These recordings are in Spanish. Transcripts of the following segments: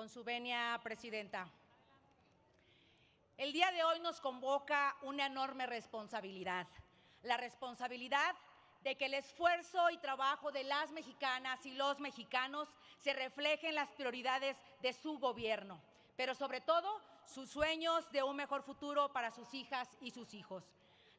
Con su venia, presidenta. El día de hoy nos convoca una enorme responsabilidad, la responsabilidad de que el esfuerzo y trabajo de las mexicanas y los mexicanos se refleje en las prioridades de su gobierno, pero sobre todo sus sueños de un mejor futuro para sus hijas y sus hijos.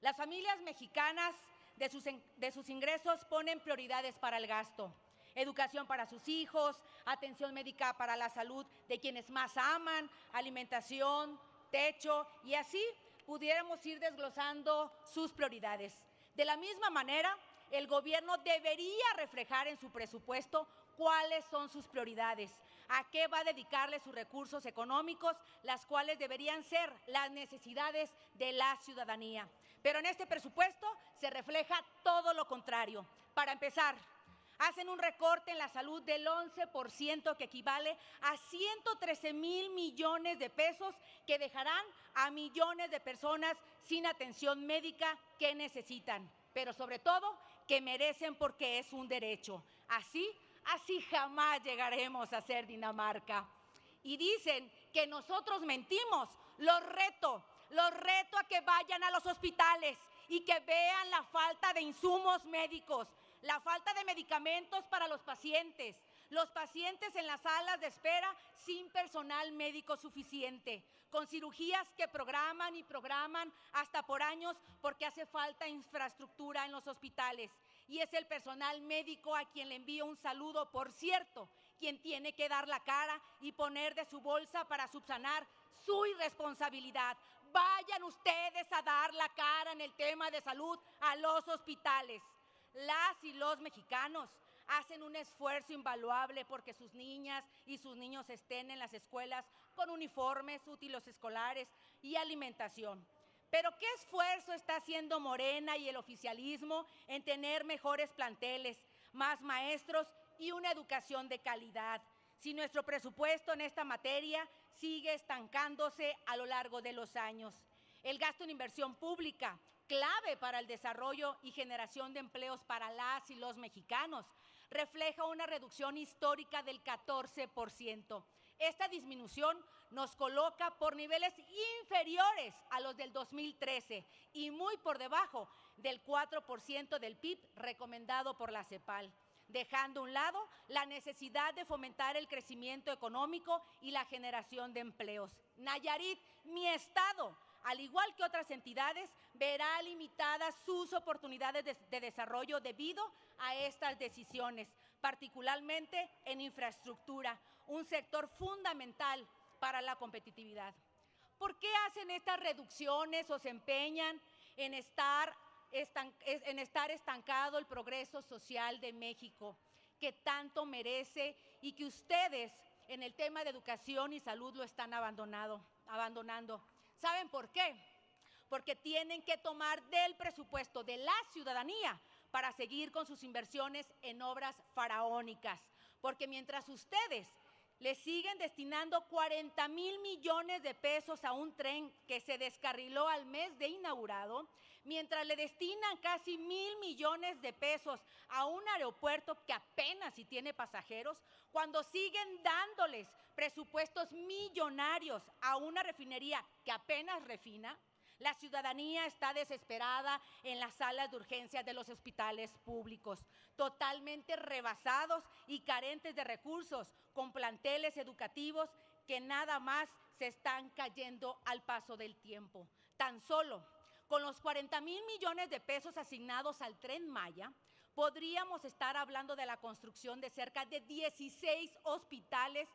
Las familias mexicanas de sus ingresos ponen prioridades para el gasto. Educación para sus hijos, atención médica para la salud de quienes más aman, alimentación, techo, y así pudiéramos ir desglosando sus prioridades. De la misma manera, el gobierno debería reflejar en su presupuesto cuáles son sus prioridades, a qué va a dedicarle sus recursos económicos, las cuales deberían ser las necesidades de la ciudadanía. Pero en este presupuesto se refleja todo lo contrario. Para empezar, hacen un recorte en la salud del 11%, que equivale a 113,000 millones de pesos, que dejarán a millones de personas sin atención médica que necesitan, pero sobre todo que merecen porque es un derecho. Así jamás llegaremos a ser Dinamarca. Y dicen que nosotros mentimos. Los reto a que vayan a los hospitales y que vean la falta de insumos médicos, la falta de medicamentos para los pacientes en las salas de espera sin personal médico suficiente, con cirugías que programan hasta por años porque hace falta infraestructura en los hospitales. Y es el personal médico a quien le envío un saludo, por cierto, quien tiene que dar la cara y poner de su bolsa para subsanar su irresponsabilidad. Vayan ustedes a dar la cara en el tema de salud a los hospitales. Las y los mexicanos hacen un esfuerzo invaluable porque sus niñas y sus niños estén en las escuelas con uniformes, útiles escolares y alimentación. Pero ¿qué esfuerzo está haciendo Morena y el oficialismo en tener mejores planteles, más maestros y una educación de calidad, si nuestro presupuesto en esta materia sigue estancándose a lo largo de los años? El gasto en inversión pública, clave para el desarrollo y generación de empleos para las y los mexicanos, refleja una reducción histórica del 14%. Esta disminución nos coloca por niveles inferiores a los del 2013 y muy por debajo del 4% del PIB recomendado por la CEPAL, dejando a un lado la necesidad de fomentar el crecimiento económico y la generación de empleos. Nayarit, mi estado, al igual que otras entidades, verá limitadas sus oportunidades de desarrollo debido a estas decisiones, particularmente en infraestructura, un sector fundamental para la competitividad. ¿Por qué hacen estas reducciones o se empeñan en estar estancado el progreso social de México, que tanto merece y que ustedes en el tema de educación y salud lo están abandonando? ¿Saben por qué? Porque tienen que tomar del presupuesto de la ciudadanía para seguir con sus inversiones en obras faraónicas. Porque mientras ustedes le siguen destinando 40,000 millones de pesos a un tren que se descarriló al mes de inaugurado, mientras le destinan casi 1,000 millones de pesos a un aeropuerto que apenas si tiene pasajeros, cuando siguen dándoles presupuestos millonarios a una refinería que apenas refina, la ciudadanía está desesperada en las salas de urgencias de los hospitales públicos, totalmente rebasados y carentes de recursos, con planteles educativos que nada más se están cayendo al paso del tiempo. Tan solo con los 40,000 millones de pesos asignados al Tren Maya, podríamos estar hablando de la construcción de cerca de 16 hospitales,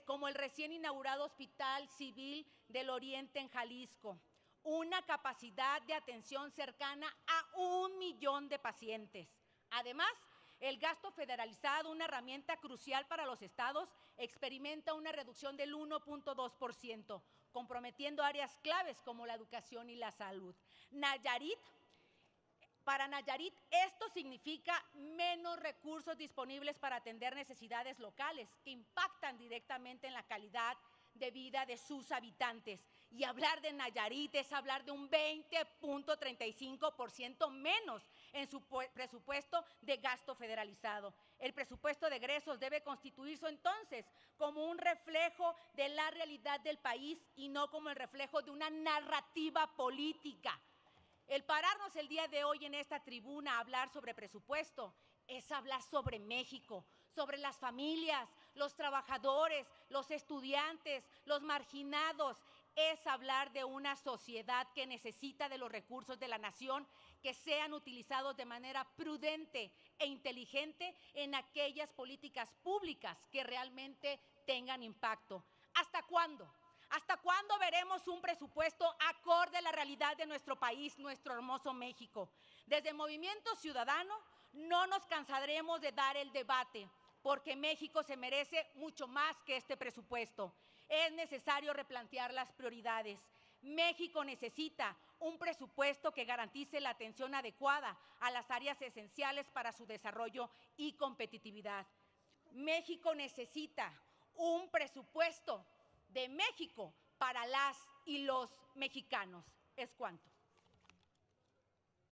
como el recién inaugurado Hospital Civil del Oriente en Jalisco, una capacidad de atención cercana a 1 millón de pacientes. Además, el gasto federalizado, una herramienta crucial para los estados, experimenta una reducción del 1.2%, comprometiendo áreas claves como la educación y la salud. Para Nayarit, esto significa menos recursos disponibles para atender necesidades locales que impactan directamente en la calidad de vida de sus habitantes. Y hablar de Nayarit es hablar de un 20.35% menos en su presupuesto de gasto federalizado. El presupuesto de egresos debe constituirse entonces como un reflejo de la realidad del país y no como el reflejo de una narrativa política. El pararnos el día de hoy en esta tribuna a hablar sobre presupuesto es hablar sobre México, sobre las familias, los trabajadores, los estudiantes, los marginados. Es hablar de una sociedad que necesita de los recursos de la nación que sean utilizados de manera prudente e inteligente en aquellas políticas públicas que realmente tengan impacto. ¿Hasta cuándo? ¿Hasta cuándo veremos un presupuesto acorde a la realidad de nuestro país, nuestro hermoso México? Desde Movimiento Ciudadano no nos cansaremos de dar el debate, porque México se merece mucho más que este presupuesto. Es necesario replantear las prioridades. México necesita un presupuesto que garantice la atención adecuada a las áreas esenciales para su desarrollo y competitividad. México necesita un presupuesto de México para las y los mexicanos. Es cuanto.